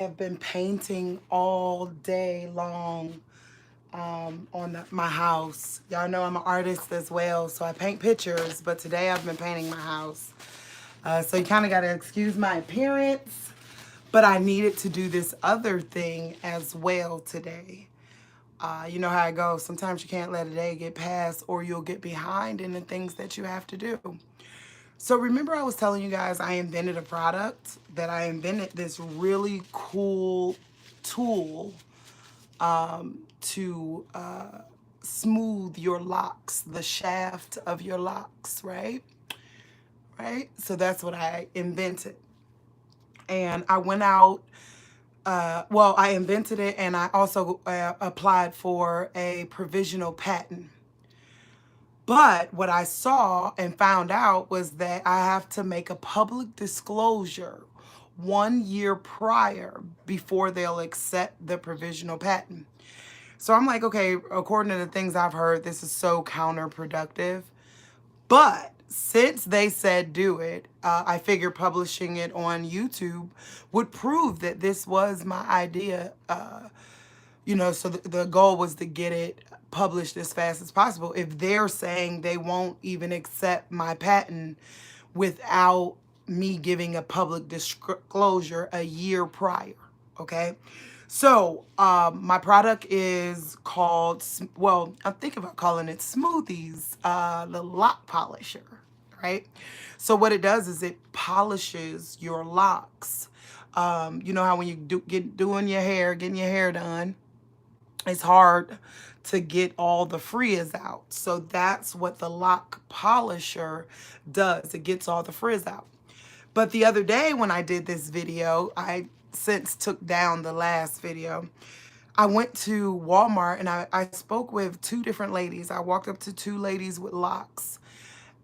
I've been painting all day long on my house. Y'all know I'm an artist as well, so I paint pictures, but today I've been painting my house. So you kind of got to excuse my appearance, but I needed to do this other thing as well today. You know how it goes. Sometimes you can't let a day get past or you'll get behind in the things that you have to do. So remember I was telling you guys I invented a product, that I invented this really cool tool to smooth your locks, the shaft of your locks, right? Right? So that's what I invented. And I went out, well, I invented it and I also applied for a provisional patent. But what I saw and found out was that I have to make a public disclosure 1 year prior before they'll accept the provisional patent. So I'm like, okay, according to the things I've heard, this is so counterproductive. But since they said do it, I figured publishing it on YouTube would prove that this was my idea. So the goal was to get it published as fast as possible. If they're saying they won't even accept my patent without me giving a public disclosure a year prior, okay? So my product is called, well, I'm thinking about calling it Smoothies, the lock polisher, right? So what it does is it polishes your locks. You know how when you doing your hair, getting your hair done, it's hard to get all the frizz out. So that's what the lock polisher does. It gets all the frizz out. But the other day when I did this video, I since took down the last video. I went to Walmart and I spoke with two different ladies. I walked up to two ladies with locks.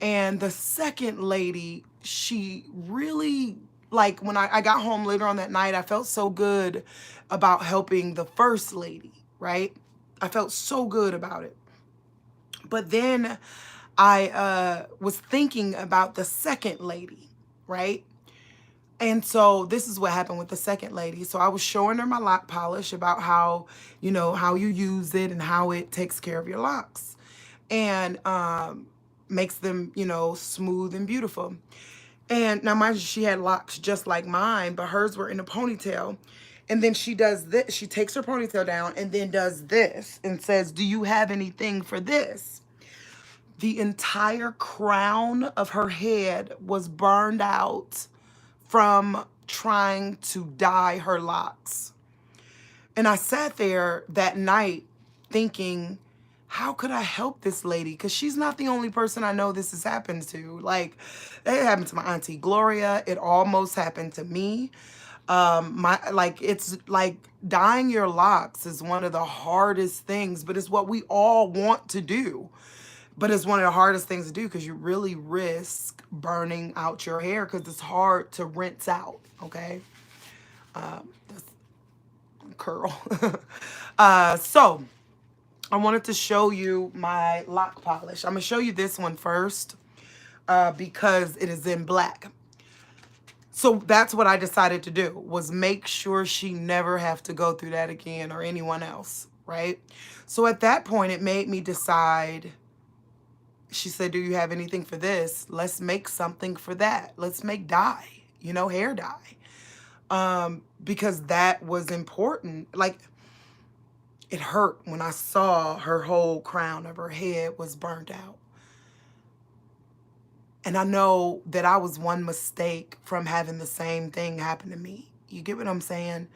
And the second lady, she really, like when I got home later on that night, I felt so good about helping the first lady, right? I felt so good about it. But then I was thinking about the second lady, right? And so this is what happened with the second lady. So I was showing her my lock polish about how, how you use it and how it takes care of your locks and makes them, smooth and beautiful. And now mind you, she had locks just like mine, but hers were in a ponytail. And then she does this. She takes her ponytail down and then does this and says, "Do you have anything for this?" The entire crown of her head was burned out from trying to dye her locks. And I sat there that night thinking, how could I help this lady? Because she's not the only person I know this has happened to. Like, it happened to my auntie Gloria. It almost happened to me. It's like dyeing your locks is one of the hardest things, but it's what we all want to do. But it's one of the hardest things to do because you really risk burning out your hair because it's hard to rinse out, okay? That's curl. So I wanted to show you my lock polish. I'm going to show you this one first because it is in black. So that's what I decided to do, was make sure she never have to go through that again or anyone else, right? So at that point, it made me decide. She said, "Do you have anything for this? Let's make something for that. Let's make dye, hair dye." Because that was important. Like, it hurt when I saw her whole crown of her head was burnt out. And I know that I was one mistake from having the same thing happen to me. You get what I'm saying?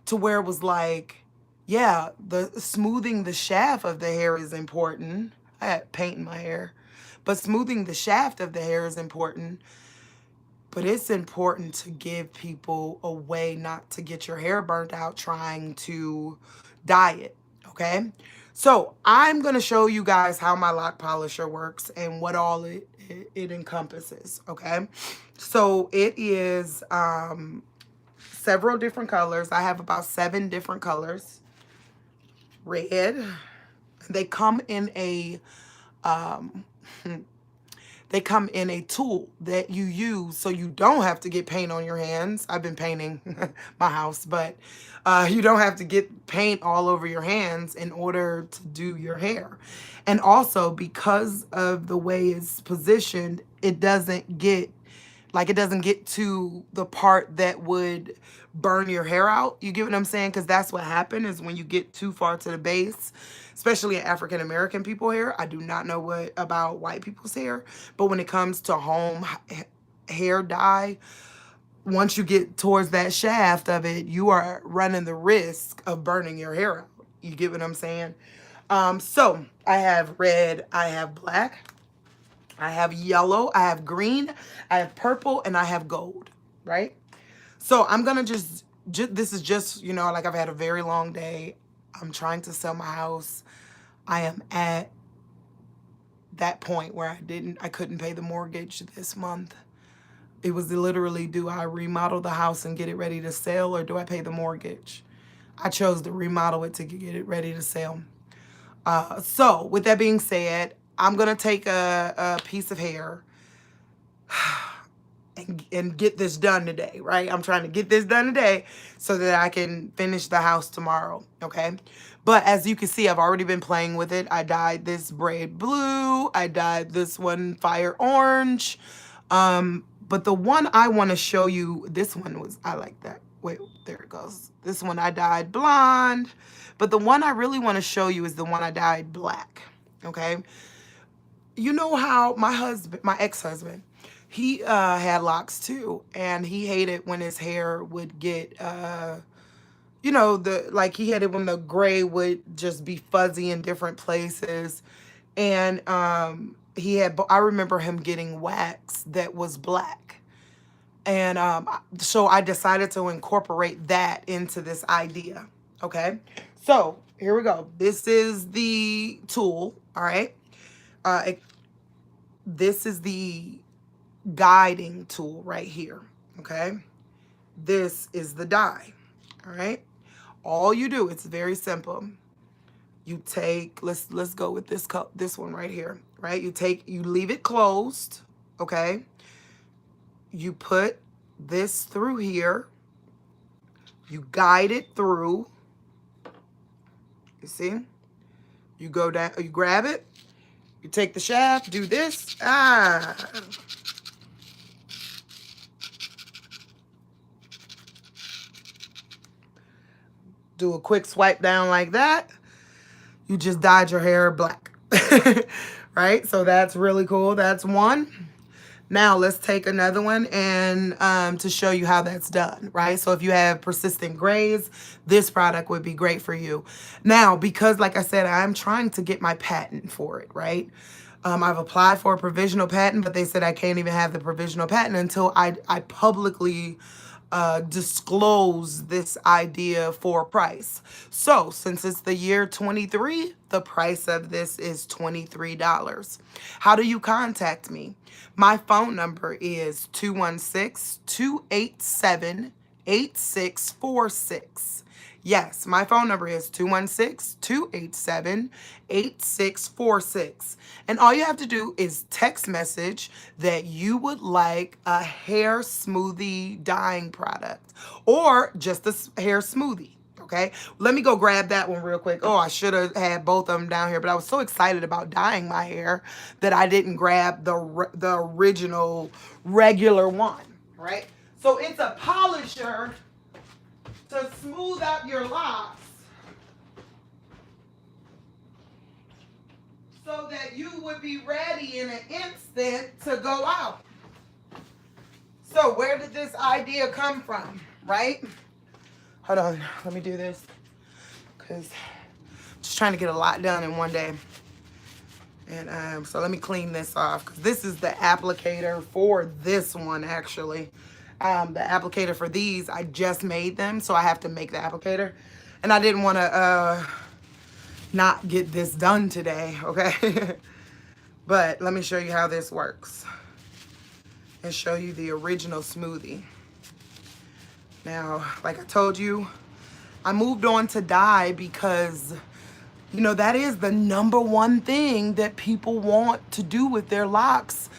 To where it was like, yeah, the smoothing the shaft of the hair is important. I had paint in my hair. But smoothing the shaft of the hair is important. But it's important to give people a way not to get your hair burnt out trying to dye it, okay? So I'm going to show you guys how my lock polisher works and what all it encompasses, okay? So it is several different colors. I have about 7 different colors. Red. They come in a They come in a tool that you use so you don't have to get paint on your hands. I've been painting my house, but you don't have to get paint all over your hands in order to do your hair. And also, because of the way it's positioned, it doesn't get to the part that would burn your hair out. You get what I'm saying? Because that's what happened is when you get too far to the base, especially in African American people hair. I do not know what about white people's hair, but when it comes to home hair dye, once you get towards that shaft of it, you are running the risk of burning your hair out. You get what I'm saying? So I have red, I have black, I have yellow, I have green, I have purple, and I have gold, right? So I'm gonna just this is just, you know, like I've had a very long day. I'm trying to sell my house. I am at that point where I couldn't pay the mortgage this month. It was literally, do I remodel the house and get it ready to sell, or do I pay the mortgage? I chose to remodel it to get it ready to sell. So with that being said, I'm gonna take a piece of hair and get this done today, right? I'm trying to get this done today so that I can finish the house tomorrow, okay? But as you can see, I've already been playing with it. I dyed this braid blue. I dyed this one fire orange. But the one I want to show you, this one was, I like that. Wait, there it goes. This one I dyed blonde. But the one I really want to show you is the one I dyed black, okay? You know how my ex-husband, he had locks too, and he hated when his hair would get, you know, he hated when the gray would just be fuzzy in different places. And I remember him getting wax that was black. And so I decided to incorporate that into this idea, okay? So here we go. This is the tool, all right? This is the guiding tool right here, okay? This is the dye, all right? All you do, it's very simple. You take, let's go with this one right here, right? You leave it closed, okay? You put this through here. You guide it through. You see? You go down, you grab it. You take the shaft, do this. Do a quick swipe down like that. You just dyed your hair black, right? So that's really cool. That's one. Now let's take another one and to show you how that's done, right? So if you have persistent grays, this product would be great for you. Now, because like I said, I'm trying to get my patent for it, right? I've applied for a provisional patent, but they said I can't even have the provisional patent until I publicly disclose this idea for a price. So since it's the year 23, the price of this is $23. How do you contact me? My phone number is 216-287-8646. Yes, my phone number is 216-287-8646. And all you have to do is text message that you would like a hair smoothie dyeing product or just a hair smoothie. Okay, let me go grab that one real quick. Oh, I should have had both of them down here, but I was so excited about dyeing my hair that I didn't grab the original regular one, right? So it's a polisher to smooth out your locks so that you would be ready in an instant to go out. So where did this idea come from, right? Hold on, let me do this because I'm just trying to get a lot done in one day. And so let me clean this off because this is the applicator for this one actually. The applicator for these, I just made them, so I have to make the applicator. And I didn't want to not get this done today, okay? But let me show you how this works and show you the original smoothie. Now, like I told you, I moved on to dye because, you know, that is the #1 thing that people want to do with their locks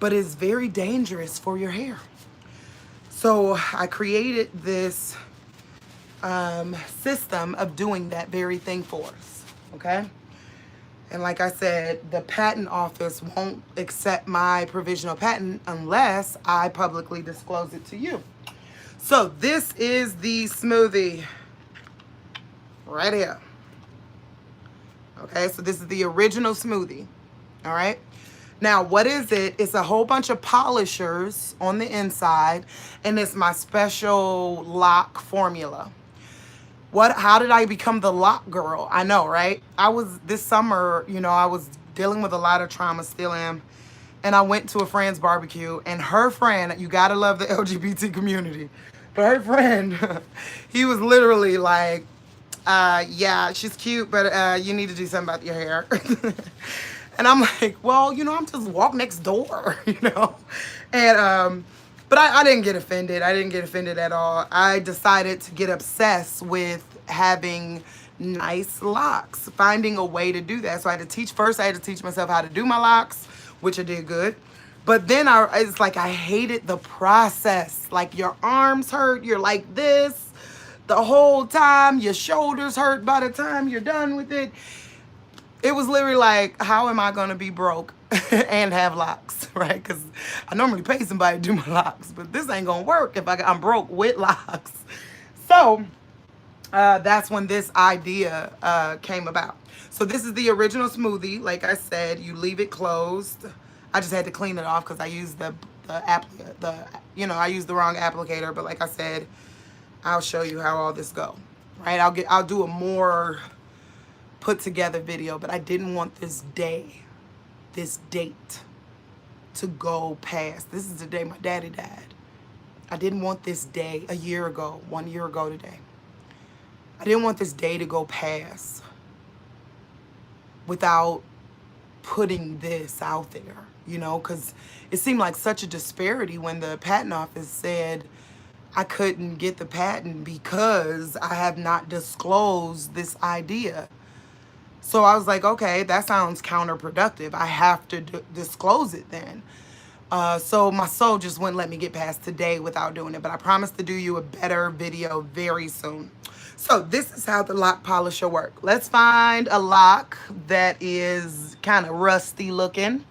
but it's very dangerous for your hair. So I created this system of doing that very thing for us, okay? And like I said, the patent office won't accept my provisional patent unless I publicly disclose it to you. So this is the smoothie right here. Okay, so this is the original smoothie. All right. Now, what is it? It's a whole bunch of polishers on the inside, and it's my special LOC formula. How did I become the LOC girl? I know, right? This summer, you know, I was dealing with a lot of trauma, still am. And I went to a friend's barbecue, and her friend, you gotta love the LGBT community, but her friend, he was literally like, yeah, she's cute, but you need to do something about your hair. And I'm like, well, you know, I'm just walk next door, you know? And, but I didn't get offended. I didn't get offended at all. I decided to get obsessed with having nice locks, finding a way to do that. So I had to teach myself how to do my locks, which I did good. But then it's like I hated the process. Like your arms hurt, you're like this the whole time, your shoulders hurt by the time you're done with it. It was literally like, how am I gonna be broke and have locks, right? Because I normally pay somebody to do my locks, but this ain't gonna work if I'm broke with locks. So that's when this idea came about. So this is the original smoothie. Like I said, you leave it closed. I just had to clean it off because I used I used the wrong applicator. But like I said, I'll show you how all this go. Right? I'll do a more put together video, but I didn't want this date to go past. This is the day my daddy died. I didn't want this day 1 year ago today. I didn't want this day to go past without putting this out there, you know, because it seemed like such a disparity when the patent office said I couldn't get the patent because I have not disclosed this idea. So I was like, okay, that sounds counterproductive. I have to disclose it then. So my soul just wouldn't let me get past today without doing it. But I promise to do you a better video very soon. So this is how the lock polisher works. Let's find a lock that is kind of rusty looking.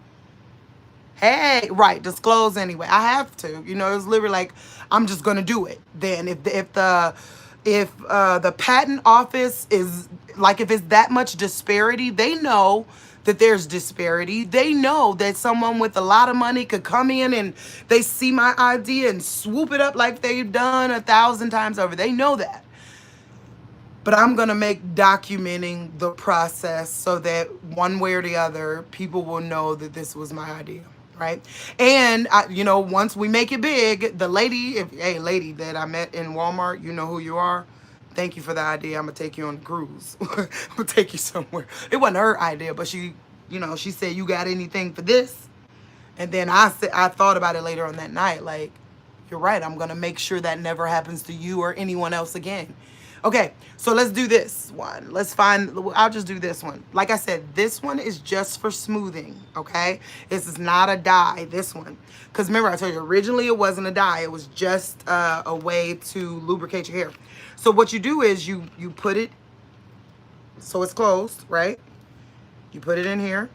Hey, right, disclose anyway. I have to. You know, it's literally like, I'm just going to do it. Then if the patent office is, like, if it's that much disparity, they know that there's disparity. They know that someone with a lot of money could come in and they see my idea and swoop it up like they've done 1,000 times over. They know that. But I'm going to make documenting the process so that one way or the other, people will know that this was my idea. Right. And, you know, once we make it big, the lady, lady that I met in Walmart, you know who you are. Thank you for the idea. I'm going to take you on a cruise. I'm going to take you somewhere. It wasn't her idea, but she, you know, she said, you got anything for this? And then I thought about it later on that night. Like, you're right. I'm going to make sure that never happens to you or anyone else again. Okay, so let's do this one. I'll just do this one. Like I said, this one is just for smoothing, okay? This is not a dye, this one. Because remember, I told you, originally it wasn't a dye. It was just a way to lubricate your hair. So what you do is you put it, so it's closed, right? You put it in here,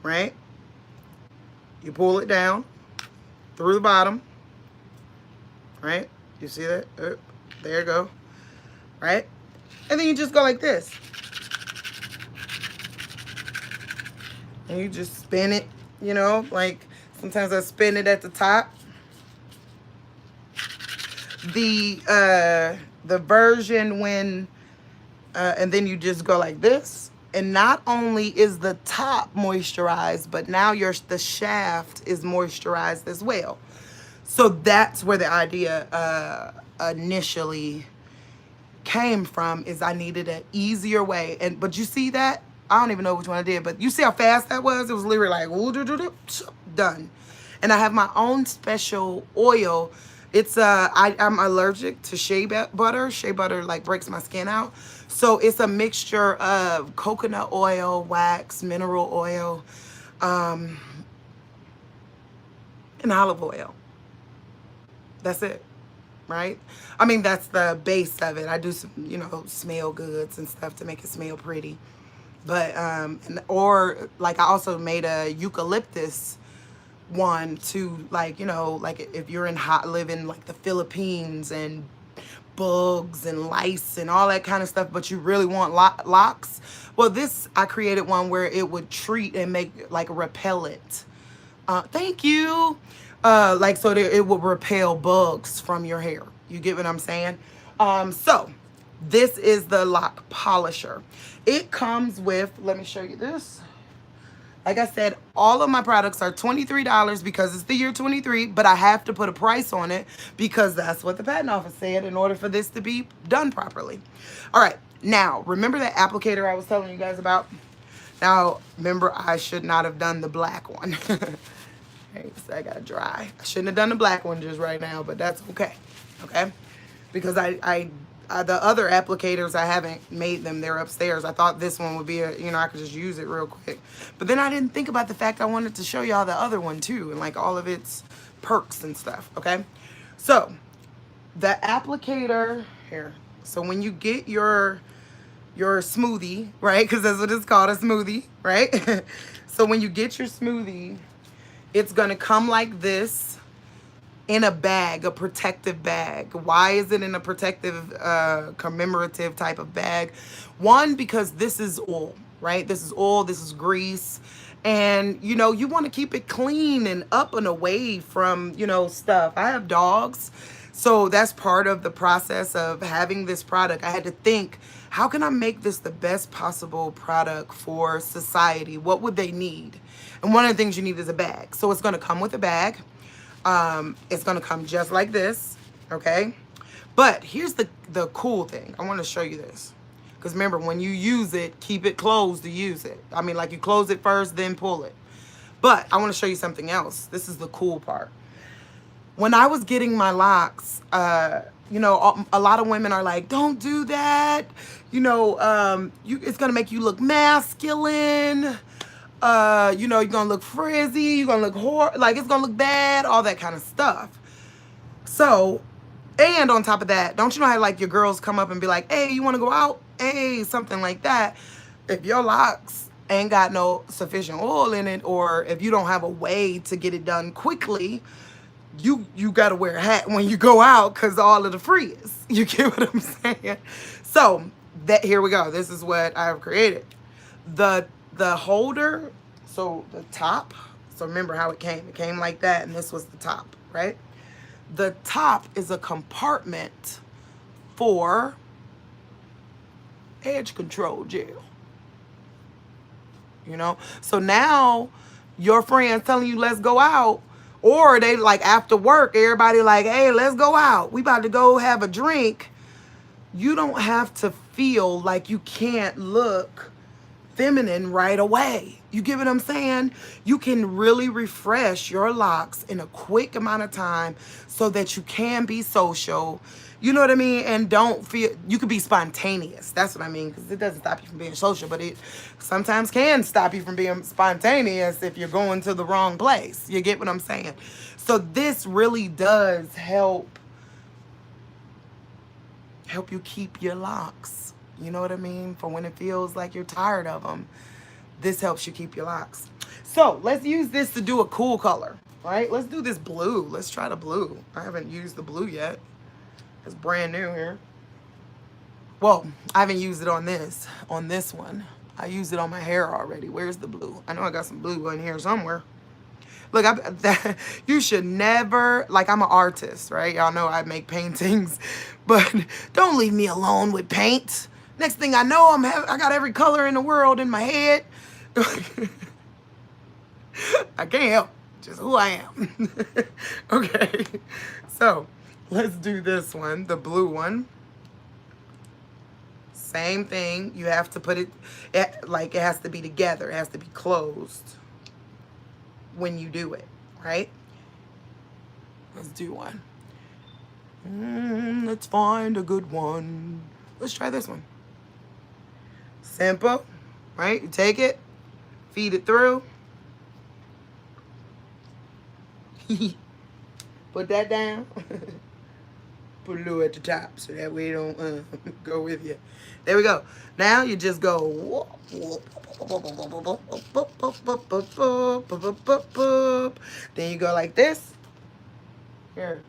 right? You pull it down through the bottom, right? You see that? There you go, right? And then you just go like this. And you just spin it, you know, like sometimes I spin it at the top. The version when, and then you just go like this. And not only is the top moisturized, but now the shaft is moisturized as well. So that's where the idea initially came from, is I needed an easier way. But you see that? I don't even know which one I did, but you see how fast that was? It was literally like, done. And I have my own special oil. It's I'm allergic to shea butter. Shea butter like breaks my skin out. So it's a mixture of coconut oil, wax, mineral oil, and olive oil. That's it, right? I mean, that's the base of it. I do some, you know, smell goods and stuff to make it smell pretty. But, or like I also made a eucalyptus one to, like, you know, like if you're in live in like the Philippines and bugs and lice and all that kind of stuff, but you really want locks. Well, this, I created one where it would treat and make like a repellent. Thank you. Like so that it will repel bugs from your hair. You get what I'm saying? So this is the lock polisher. It comes with, let me show you this. Like I said, all of my products are $23 because it's the year 23, but I have to put a price on it because that's what the patent office said in order for this to be done properly. All right, now, remember that applicator I was telling you guys about? Now, remember, I should not have done the black one. Okay, so I gotta dry. I shouldn't have done the black one just right now, but that's okay. Okay? Because I the other applicators, I haven't made them. They're upstairs. I thought this one would be a, you know, I could just use it real quick. But then I didn't think about the fact I wanted to show y'all the other one too, and like all of its perks and stuff, okay? So, the applicator, here. So when you get your smoothie, right? Because that's what it's called, a smoothie, right? So when you get your smoothie, it's gonna come like this in a bag, a protective bag. Why is it in a protective, commemorative type of bag? One, because this is oil, right? This is oil, this is grease. And, you know, you want to keep it clean and up and away from, you know, stuff. I have dogs. So that's part of the process of having this product. I had to think, how can I make this the best possible product for society? What would they need? And one of the things you need is a bag. So it's going to come with a bag. It's going to come just like this, okay? But here's the cool thing. I want to show you this. Because remember, when you use it, keep it closed to use it. I mean, like you close it first, then pull it. But I want to show you something else. This is the cool part. When I was getting my locks, you know, a lot of women are like, don't do that. You know, it's going to make you look masculine. You know, you're going to look frizzy. You're going to look like it's going to look bad, all that kind of stuff. So, and on top of that, don't you know how like your girls come up and be like, hey, you want to go out? Hey, something like that. If your locks ain't got no sufficient oil in it, or if you don't have a way to get it done quickly, you got to wear a hat when you go out because all of the frizz. You get what I'm saying? So, here we go. This is what I've created. The holder, so the top, so remember how it came. It came like that, and this was the top, right? The top is a compartment for edge control gel. You know? So now your friends telling you let's go out, or they like after work, everybody like, hey, let's go out. We about to go have a drink. You don't have to feel like you can't look feminine right away. You get what I'm saying? You can really refresh your locks in a quick amount of time so that you can be social. You know what I mean? And don't feel, you could be spontaneous. That's what I mean, because it doesn't stop you from being social, but it sometimes can stop you from being spontaneous if you're going to the wrong place. You get what I'm saying? So this really does help you keep your locks. You know what I mean? For when it feels like you're tired of them, this helps you keep your locks. So let's use this to do a cool color, right? Let's do this blue. Let's try the blue. I haven't used the blue yet. It's brand new here. Well, I haven't used it on this one. I used it on my hair already. Where's the blue? I know I got some blue in here somewhere. Look, you should never, like, I'm an artist, right? Y'all know I make paintings, but don't leave me alone with paint. Next thing I know, I got every color in the world in my head. I can't help just who I am. Okay, so let's do this one, the blue one. Same thing. You have to put it, like it has to be together. It has to be closed when you do it, right? Let's do one. Let's find a good one. Let's try this one. Simple, right? You take it, feed it through. Put that down. Put a little at the top so that way it don't go with you. There we go. Now you just go. Then you go like this. Here.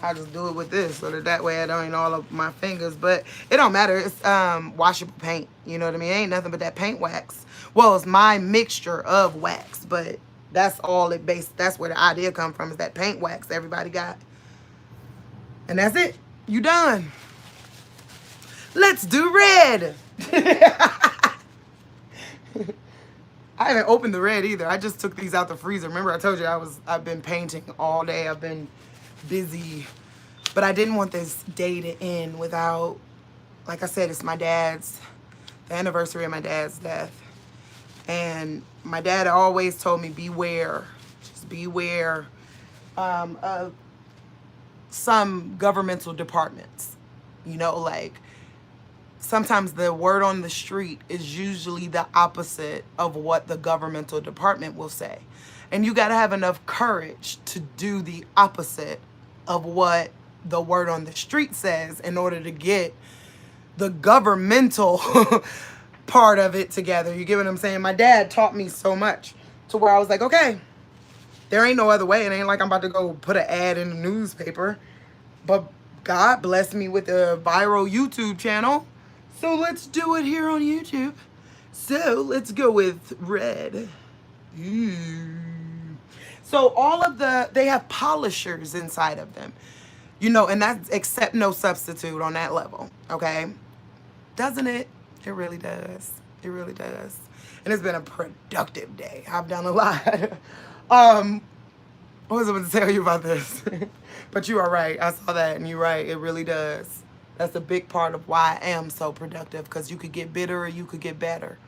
I just do it with this so that way I don't ain't all of my fingers. But it don't matter. It's washable paint. You know what I mean? It ain't nothing but that paint wax. Well, it's my mixture of wax, but that's all it based. That's where the idea come from, is that paint wax everybody got. And that's it. You done. Let's do red. I haven't opened the red either. I just took these out the freezer. Remember I told you I've been painting all day. I've been busy. But I didn't want this day to end without, like I said, it's the anniversary of my dad's death. And my dad always told me, beware. Just beware of some governmental departments. You know, like sometimes the word on the street is usually the opposite of what the governmental department will say. And you got to have enough courage to do the opposite of what the word on the street says in order to get the governmental part of it together. You get what I'm saying? My dad taught me so much to where I was like, okay, there ain't no other way. It ain't like I'm about to go put an ad in the newspaper. But God blessed me with a viral YouTube channel. So let's do it here on YouTube. So let's go with red. So all of they have polishers inside of them. You know, and that's accept no substitute on that level. Okay? Doesn't it? It really does. It really does. And it's been a productive day. I've done a lot. What was I going to tell you about this? But you are right. I saw that and you're right. It really does. That's a big part of why I am so productive, because you could get bitter or you could get better.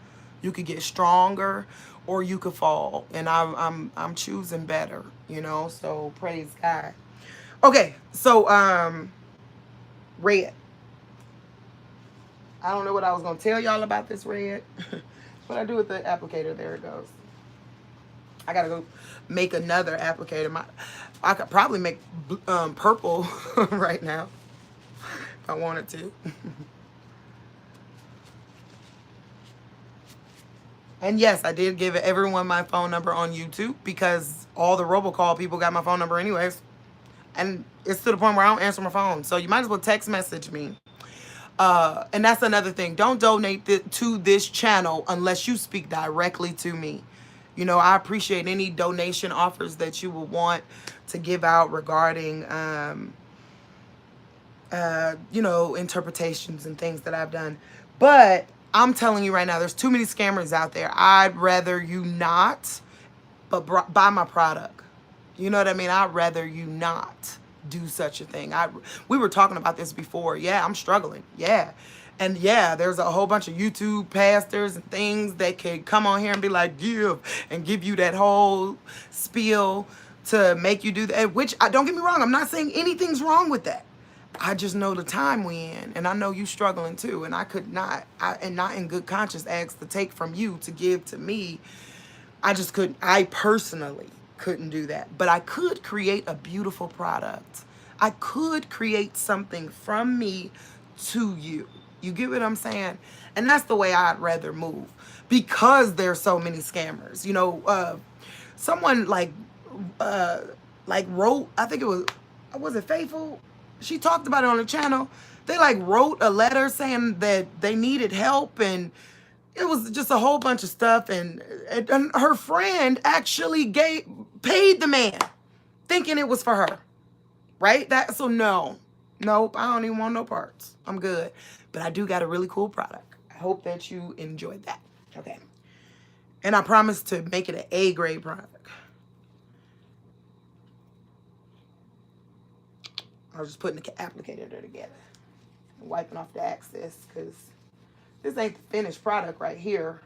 You could get stronger or you could fall. And I'm choosing better, you know? So praise God. Okay, so red. I don't know what I was going to tell y'all about this red. But I do with the applicator. There it goes. I got to go make another applicator. I could probably make purple right now if I wanted to. And yes, I did give everyone my phone number on YouTube because all the robocall people got my phone number anyways. And it's to the point where I don't answer my phone. So you might as well text message me. And that's another thing. Don't donate to this channel unless you speak directly to me. You know, I appreciate any donation offers that you will want to give out regarding, you know, interpretations and things that I've done. But I'm telling you right now, there's too many scammers out there. I'd rather you not, but buy my product. You know what I mean? I'd rather you not do such a thing. We were talking about this before. Yeah, I'm struggling. Yeah. And yeah, there's a whole bunch of YouTube pastors and things that could come on here and be like, give you that whole spiel to make you do that. Which, don't get me wrong, I'm not saying anything's wrong with that. I just know the time we in, and I know you struggling too. And I could not, and not in good conscience, ask to take from you to give to me. I just couldn't. I personally couldn't do that. But I could create a beautiful product. I could create something from me to you. You get what I'm saying? And that's the way I'd rather move, because there's so many scammers. You know, someone like wrote, I think it was it Faithful? She talked about it on the channel. They like wrote a letter saying that they needed help, and it was just a whole bunch of stuff. And her friend actually paid the man, thinking it was for her. Right? So nope, I don't even want no parts. I'm good. But I do got a really cool product. I hope that you enjoyed that. Okay. And I promise to make it an A-grade product. I was just putting the applicator there together. And wiping off the excess, because this ain't the finished product right here.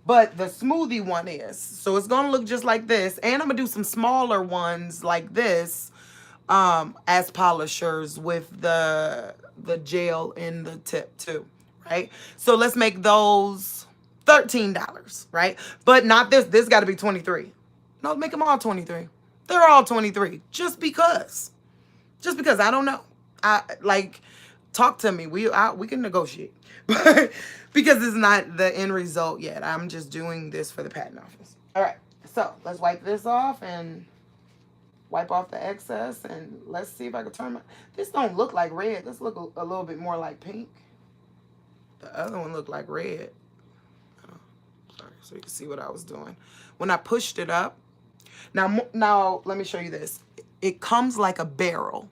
But the smoothie one is. So it's going to look just like this. And I'm going to do some smaller ones like this as polishers with the gel in the tip too, right? So let's make those $13, right? But not this. This got to be 23. No, make them all 23. They're all 23 just because. Just because. I don't know. I like, talk to me. We can negotiate. But because it's not the end result yet. I'm just doing this for the patent office. All right. So let's wipe this off and wipe off the excess, and let's see if I can turn my. This don't look like red. This look a little bit more like pink. The other one looked like red. Oh, sorry, so you can see what I was doing when I pushed it up. Now let me show you this. It comes like a barrel.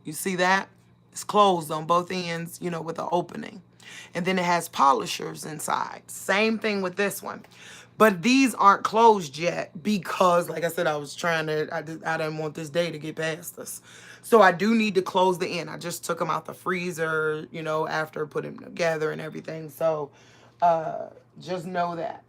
You see that? It's closed on both ends, you know, with an opening. And then it has polishers inside. Same thing with this one. But these aren't closed yet because, like I said, I was trying to, I didn't want this day to get past us. So I do need to close the end. I just took them out the freezer, you know, after putting them together and everything. So just know that.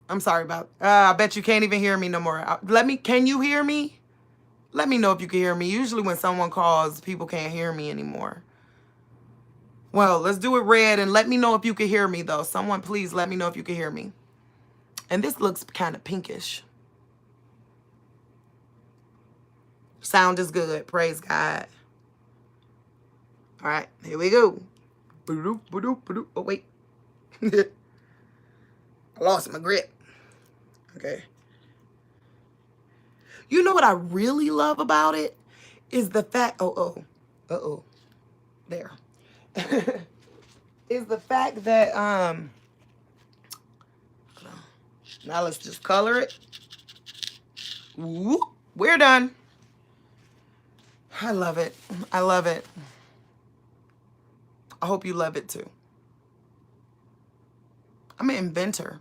I'm sorry about, I bet you can't even hear me no more. Can you hear me? Let me know if you can hear me. Usually when someone calls, people can't hear me anymore. Well, let's do it red and let me know if you can hear me though. Someone please let me know if you can hear me. And this looks kind of pinkish. Sound is good. Praise God. All right, here we go. Oh, wait. I lost my grip. Okay. You know what I really love about it is the fact, there. Is the fact that, now let's just color it. Whoop, we're done. I love it. I love it. I hope you love it too. I'm an inventor.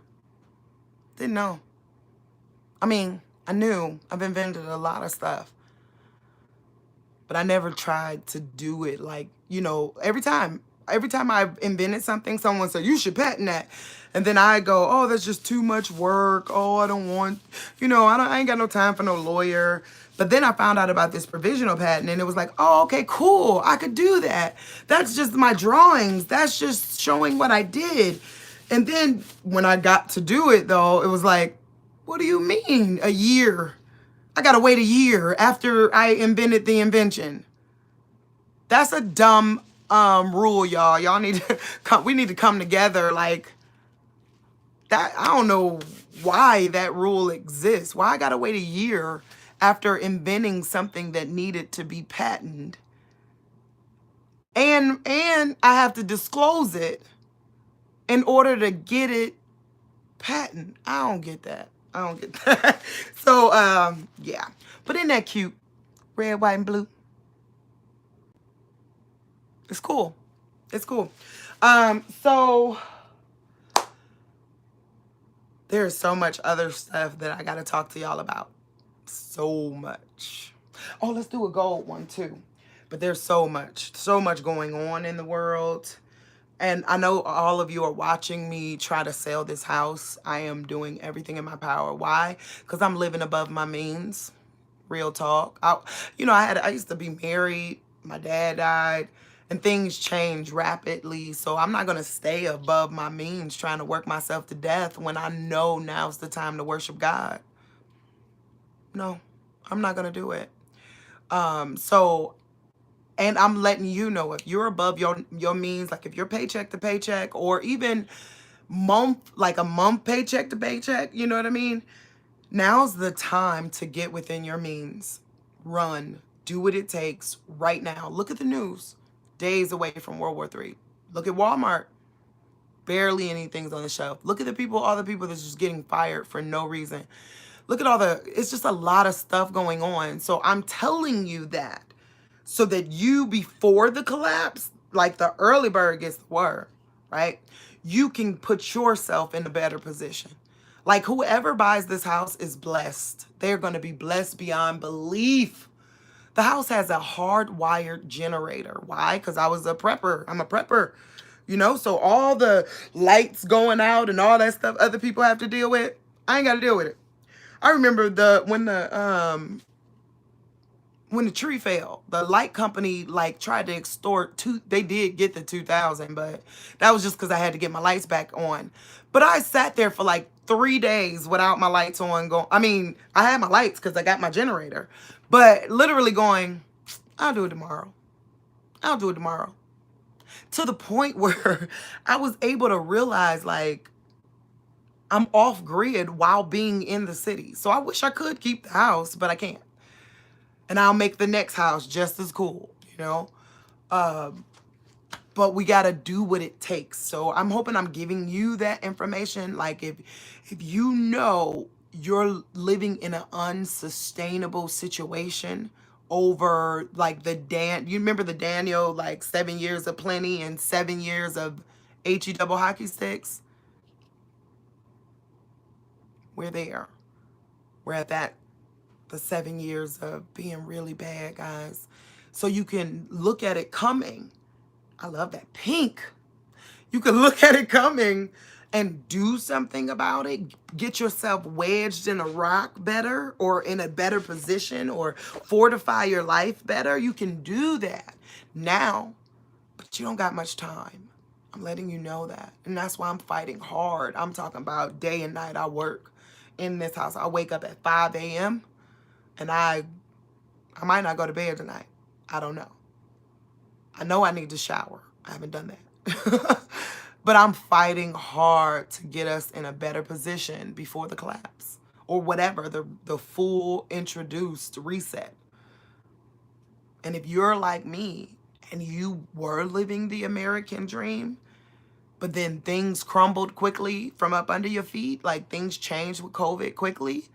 Didn't know. I mean, I knew I've invented a lot of stuff, but I never tried to do it like, you know, every time I've invented something, someone said, you should patent that. And then I go, oh, that's just too much work. Oh, I don't want, you know, I ain't got no time for no lawyer. But then I found out about this provisional patent and it was like, oh, okay, cool. I could do that. That's just my drawings. That's just showing what I did. And then when I got to do it though, it was like, what do you mean a year? I gotta wait a year after I invented the invention. That's a dumb rule, y'all. Y'all need to come, we need to come together like that. I don't know why that rule exists. Why I gotta wait a year after inventing something that needed to be patented. And I have to disclose it in order to get it patent. I don't get that. I don't get that. So yeah. But isn't that cute? Red, white, and blue. It's cool. It's cool. So there's so much other stuff that I gotta talk to y'all about. So much. Oh, let's do a gold one too. But there's so much going on in the world. And I know all of you are watching me try to sell this house. I am doing everything in my power. Why? Because I'm living above my means. Real talk. I used to be married. My dad died. And things change rapidly. So I'm not going to stay above my means trying to work myself to death when I know now's the time to worship God. No, I'm not going to do it. And I'm letting you know, if you're above your means, like if you're paycheck to paycheck or even a month paycheck to paycheck, you know what I mean? Now's the time to get within your means. Run. Do what it takes right now. Look at the news. Days away from World War III. Look at Walmart. Barely anything's on the shelf. Look at all the people that's just getting fired for no reason. Look at it's just a lot of stuff going on. So I'm telling you that so that you, before the collapse, like the early bird gets the worm, right? You can put yourself in a better position. Like whoever buys this house is blessed. They're going to be blessed beyond belief. The house has a hardwired generator. Why? Because I was a prepper. I'm a prepper. You know, so all the lights going out and all that stuff other people have to deal with, I ain't got to deal with it. I remember when when the tree fell, the light company like tried to extort they did get the 2,000, but that was just because I had to get my lights back on. But I sat there for like 3 days without my lights on. I mean, I had my lights because I got my generator, but literally going, I'll do it tomorrow. I'll do it tomorrow. To the point where I was able to realize like I'm off grid while being in the city. So I wish I could keep the house, but I can't. And I'll make the next house just as cool, you know? But we got to do what it takes. So I'm hoping I'm giving you that information. Like if you know you're living in an unsustainable situation over like you remember the Daniel, like 7 years of plenty and 7 years of HE double hockey sticks? We're there. We're at the 7 years of being really bad, guys. So you can look at it coming. I love that pink. You can look at it coming and do something about it. Get yourself wedged in a rock better or in a better position or fortify your life better. You can do that now, but you don't got much time. I'm letting you know that. And that's why I'm fighting hard. I'm talking about day and night. I work in this house. I wake up at 5 a.m. and I might not go to bed tonight. I don't know. I know I need to shower. I haven't done that. But I'm fighting hard to get us in a better position before the collapse or whatever, the full introduced reset. And if you're like me and you were living the American dream, but then things crumbled quickly from up under your feet, like things changed with COVID quickly,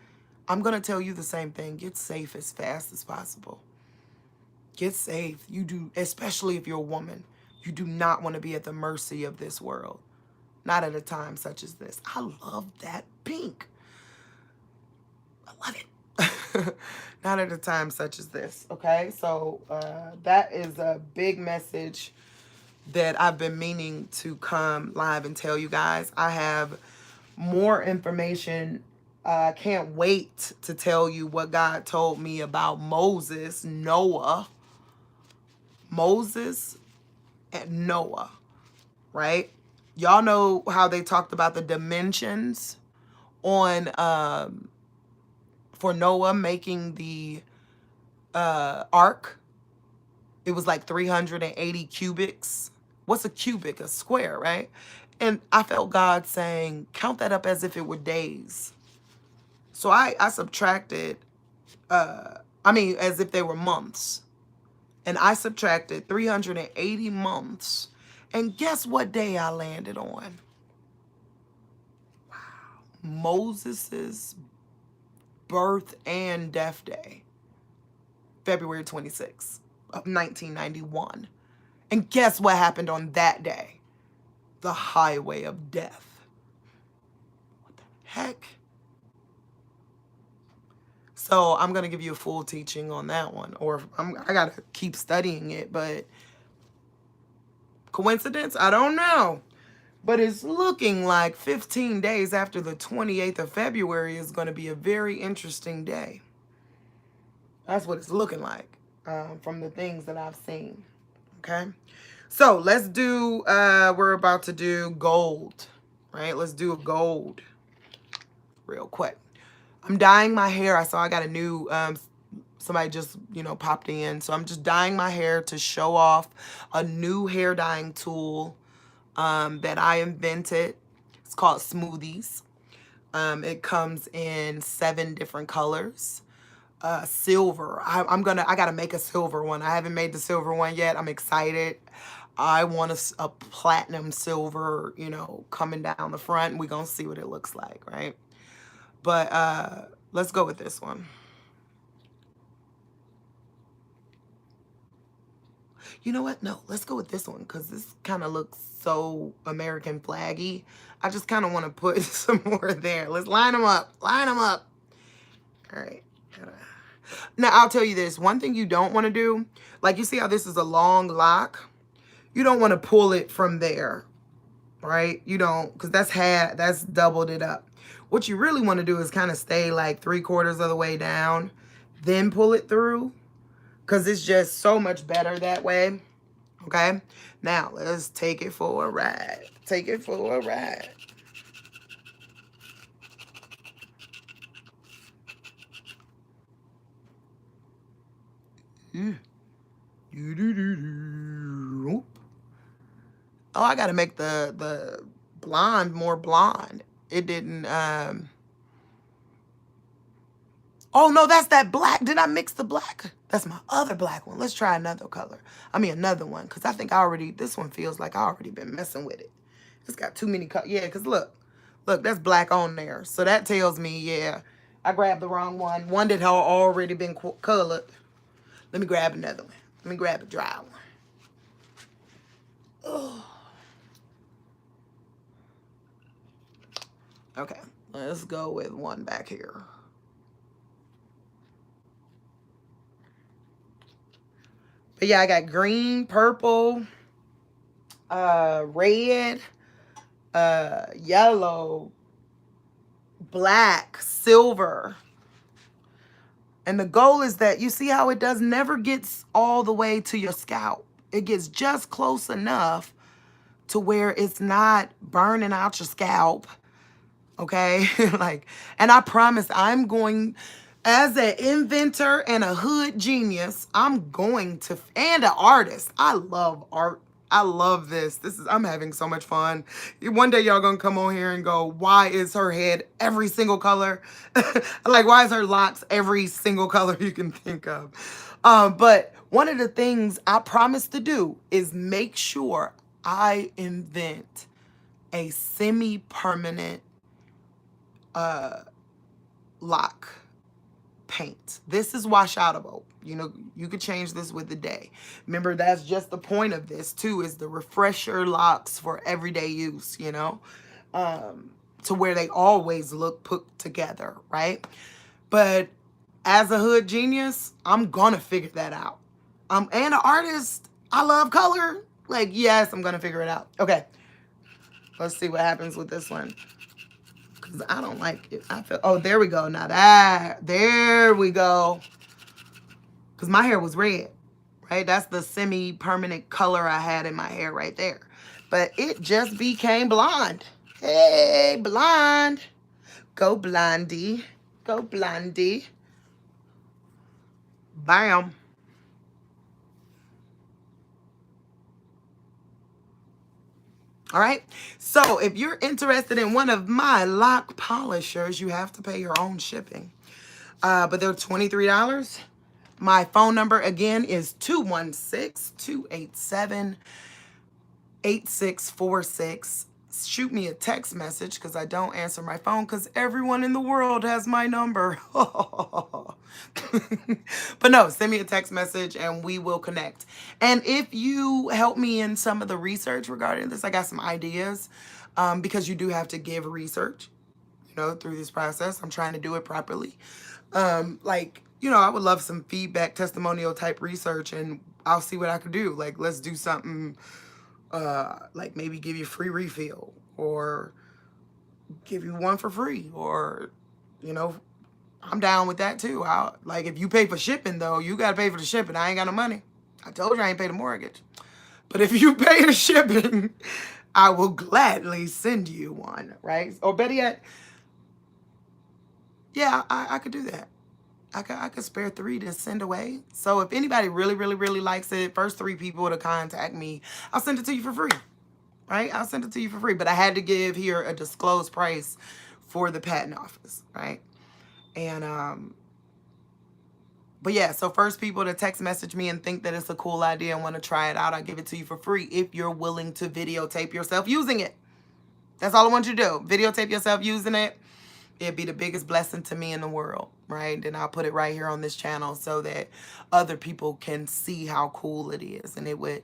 I'm going to tell you the same thing. Get safe as fast as possible. Get safe. You do, especially if you're a woman. You do not want to be at the mercy of this world. Not at a time such as this. I love that pink. I love it. Not at a time such as this. Okay, so that is a big message that I've been meaning to come live and tell you guys. I have more information. I can't wait to tell you what God told me about Moses, Noah. Moses and Noah, right? Y'all know how they talked about the dimensions on for Noah making the ark. It was like 380 cubics. What's a cubic? A square, right? And I felt God saying, count that up as if it were days. So I subtracted, as if they were months. And I subtracted 380 months. And guess what day I landed on? Wow. Moses's birth and death day. February 26th of 1991. And guess what happened on that day? The highway of death. What the heck? So I'm going to give you a full teaching on that one. Or I got to keep studying it. But coincidence? I don't know. But it's looking like 15 days after the 28th of February is going to be a very interesting day. That's what it's looking like from the things that I've seen. Okay. So let's do, we're about to do gold, right? Let's do a gold real quick. I'm dyeing my hair. I saw I got a new, somebody just, popped in. So I'm just dyeing my hair to show off a new hair dyeing tool that I invented. It's called Smoothies. It comes in 7 different colors. Silver. I gotta make a silver one. I haven't made the silver one yet. I'm excited. I want a platinum silver, coming down the front. We're gonna see what it looks like, right? But let's go with this one. You know what? No, let's go with this one because this kind of looks so American flaggy. I just kind of want to put some more there. Let's line them up. Line them up. All right. Now, I'll tell you this. One thing you don't want to do, like you see how this is a long lock? You don't want to pull it from there, right? You don't, because that's doubled it up. What you really want to do is kind of stay like 3/4 of the way down, then pull it through. because it's just so much better that way. Okay, now let's take it for a ride. Take it for a ride. Oh, I gotta make the blonde more blonde. It didn't oh no, that's that black. Did I mix the black? That's my other black one. Let's try another color. I mean another one, because I think I already, this one feels like I already been messing with it. It's got too many colors. Yeah, because look, that's black on there. So that tells me, yeah, I grabbed the wrong one. One that had already been colored. Let me grab another one. Let me grab a dry one. Oh. Okay, let's go with one back here. But yeah, I got green, purple, red, yellow, black, silver. And the goal is that, you see how it does never gets all the way to your scalp. It gets just close enough to where it's not burning out your scalp. Okay? Like, and I promise I'm going, as an inventor and a hood genius, I'm going to, and an artist. I love art. I love this. I'm having so much fun. One day y'all gonna come on here and go, why is her head every single color? Like, why is her locks every single color you can think of? But one of the things I promise to do is make sure I invent a semi-permanent lock paint. This is wash outable. You know, you could change this with the day. Remember, that's just the point of this too, is the refresher locks for everyday use, you know, to where they always look put together, right? But as a hood genius, I'm gonna figure that out. And an artist, I love color. Like, yes, I'm gonna figure it out. Okay, let's see what happens with this one. Because I don't like it. I feel, oh, there we go. Now there we go. Because my hair was red, right? That's the semi-permanent color I had in my hair right there. But it just became blonde. Hey, blonde. Go blondie. Go blondie. Bam. All right. So if you're interested in one of my lock polishers, you have to pay your own shipping. But they're $23. My phone number again is 216-287-8646. Shoot me a text message, because I don't answer my phone because everyone in the world has my number. But no, send me a text message and we will connect. And if you help me in some of the research regarding this, I got some ideas, because you do have to give research, you know, through this process. I'm trying to do it properly. Like, you know, I would love some feedback, testimonial type research, and I'll see what I could do. Like, let's do something, like maybe give you a free refill, or give you one for free, or, you know, I'm down with that too. Like, if you pay for shipping though, you got to pay for the shipping. I ain't got no money. I told you I ain't pay the mortgage. But if you pay the shipping, I will gladly send you one, right? Or better yet, yeah, I could do that. I could spare 3 to send away. So if anybody really, really, really likes it, first 3 people to contact me, I'll send it to you for free, right? I'll send it to you for free. But I had to give here a disclosed price for the patent office, right? And, but yeah, so first people to text message me and think that it's a cool idea and want to try it out, I'll give it to you for free if you're willing to videotape yourself using it. That's all I want you to do. Videotape yourself using it. It'd be the biggest blessing to me in the world, right? And I'll put it right here on this channel so that other people can see how cool it is. And it would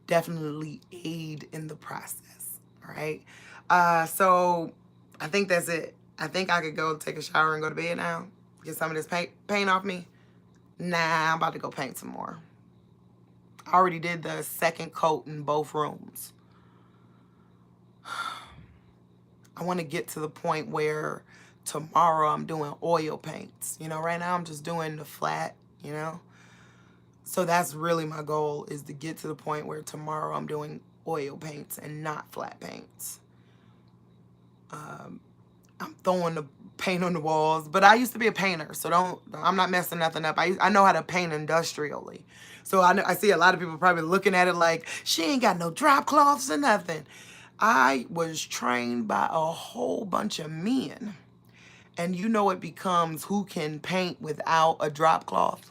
definitely aid in the process, all right? So I think that's it. I think I could go take a shower and go to bed now. Get some of this paint off me. Nah, I'm about to go paint some more. I already did the second coat in both rooms. I want to get to the point where tomorrow I'm doing oil paints. You know, right now I'm just doing the flat, you know. So that's really my goal, is to get to the point where tomorrow I'm doing oil paints and not flat paints. I'm throwing the paint on the walls, but I used to be a painter, so I'm not messing nothing up. I know how to paint industrially. So I see a lot of people probably looking at it like, she ain't got no drop cloths or nothing. I was trained by a whole bunch of men. And you know it becomes who can paint without a drop cloth.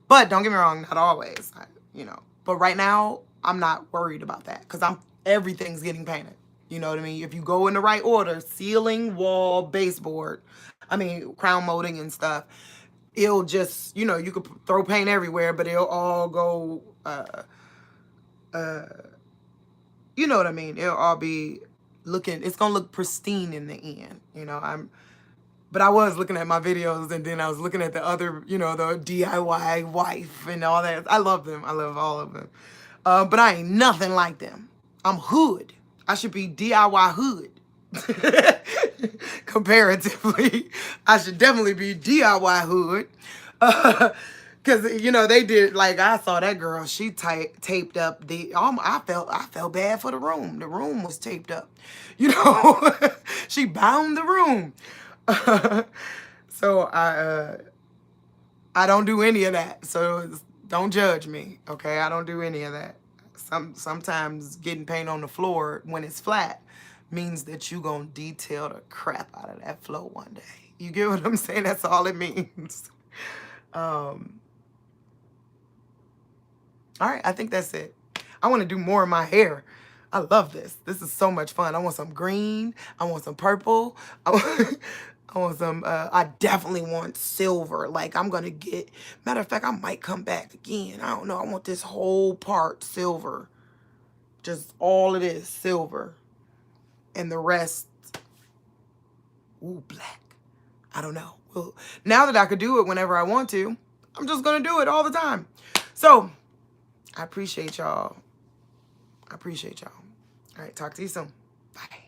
But don't get me wrong, not always, you know. But right now, I'm not worried about that because everything's getting painted. You know what I mean? If you go in the right order, ceiling, wall, baseboard, crown molding and stuff, it'll just, you know, you could throw paint everywhere, but it'll all go, you know what I mean? It'll all be it's going to look pristine in the end. You know, but I was looking at my videos, and then I was looking at the other, you know, the DIY wife and all that. I love them. I love all of them. But I ain't nothing like them. I'm hood. I should be DIY hood. Comparatively, I should definitely be DIY hood. Cause you know they did, like, I saw that girl. She taped up I felt bad for the room. The room was taped up. You know, she bound the room. So I don't do any of that. So don't judge me, okay? I don't do any of that. Sometimes getting paint on the floor when it's flat means that you gonna detail the crap out of that floor one day. You get what I'm saying? That's all it means. All right, I think that's it. I want to do more of my hair. I love this. This is so much fun. I want some green. I want some purple. I want some, I definitely want silver. Like, I'm going to get, matter of fact, I might come back again. I don't know. I want this whole part silver. Just all it is, silver. And the rest, ooh, black. I don't know. Well, now that I could do it whenever I want to, I'm just going to do it all the time. So, I appreciate y'all. All right, talk to you soon. Bye.